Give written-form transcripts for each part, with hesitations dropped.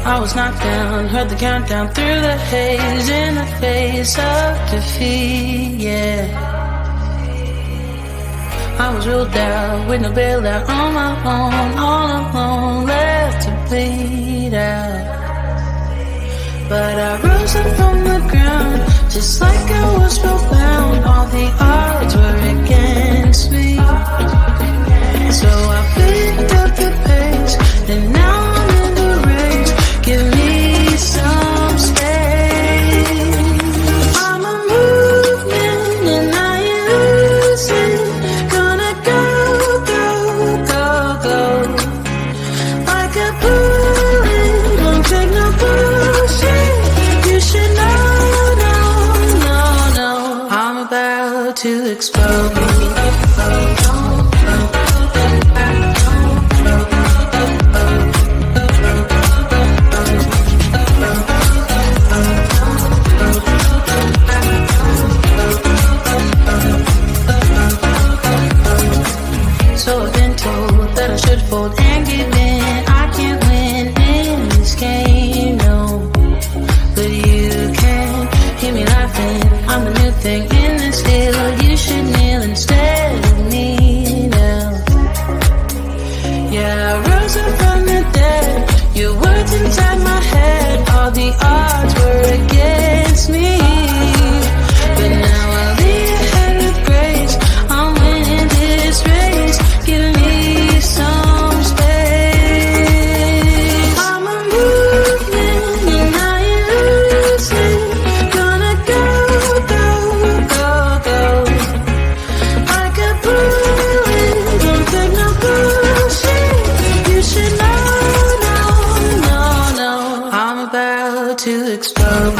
I was knocked down, heard the countdown through the haze, in the face of defeat, yeah. I was ruled out, with no bailout, on my own, all alone, left to bleed out. But I rose up from the ground, just like I was spellbound. All the odds were against me. So I picked up the pace, and now I'm in the race. Give me some space. I'm a movement and I ain't losing. Gonna go, go, go, go. Like a bullet, won't take no bullshit. You should know, no, no, no. I'm about to explode. So I've been told that I should fold and give in. I can't win in this game, no. But you can hear me laughing. I'm the new thing in this deal. You should kneel instead of me now. Yeah, I rose up from the dead. Your words inside my head. All the odds were against me. But now I'll lead ahead with grace. I'm winning this race. Give me some space. I'm a movement and I ain't losing. Gonna go, go, go, go. Like a bullet, don't take no bullshit. You should know, no, no, no. I'm about to explode.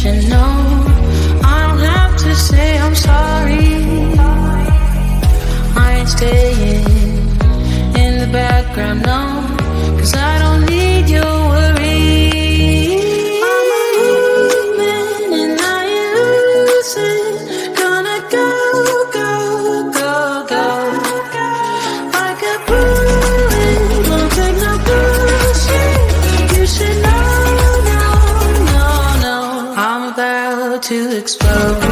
No, I don't have to say I'm sorry. I ain't staying in the background, no, 'cause I don't need your worry. I'm a movement and I ain't losing. Gonna go, go, go, go. Like a bullet, won't take no bullshit. You should know. I'm about to explode.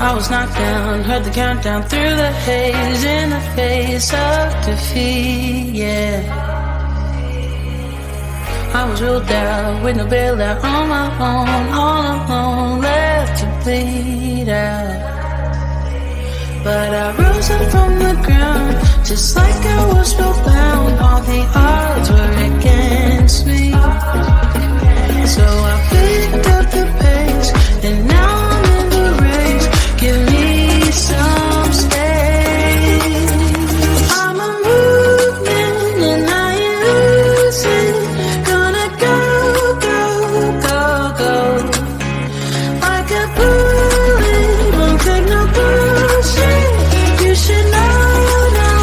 I was knocked down, heard the countdown through the haze, in the face of defeat, yeah. I was ruled out with no bailout, on my own, all alone, left to bleed out. But I rose up from the ground, just like I was spellbound. All the odds were against me, so I picked up the pace, and now I'm in the race. Give me some space. I'm a movement and I ain't losing. Gonna go, go, go, go. Like a bullet, won't take no bullshit. You should know, no,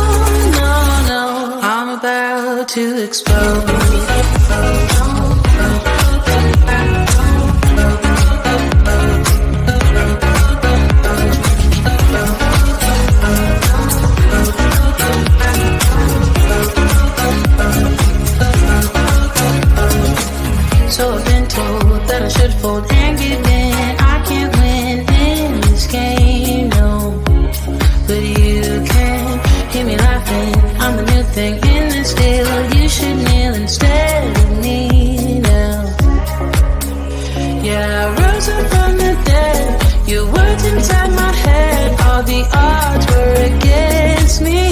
no, no. I'm about to explode. So I've been told that I should fold and give in. I can't win in this game, no. But you can hear me laughing. I'm the new thing in this deal. You should kneel instead of me now. Yeah, I rose up from the dead. Your words inside my head. All the odds were against me,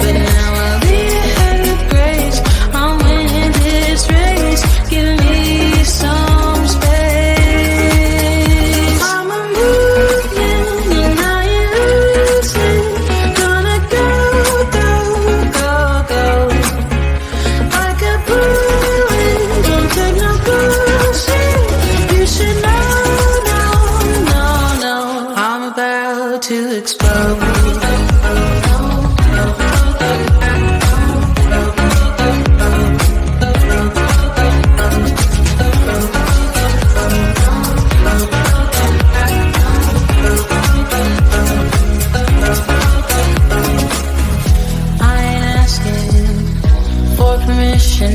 but now I'll be ahead of grace. I'm winning this race. Give me some space. I'm a movement and I ain't losing. Gonna go, go, go, go. Like a bullet, don't take no bullshit. You should know, no, no, no. I'm about to explode.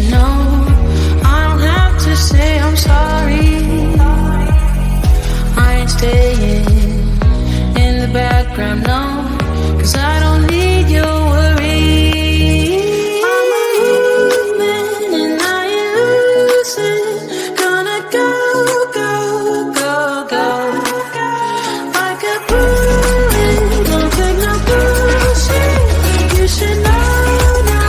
No, I don't have to say I'm sorry. I ain't staying in the background, no, 'cause I don't need your worry. I'm a movement and I ain't losing. Gonna go, go, go, go. Like a bullet, don't take no bullshit. You should know, no,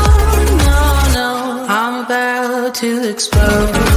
no, no. I'm about to explode.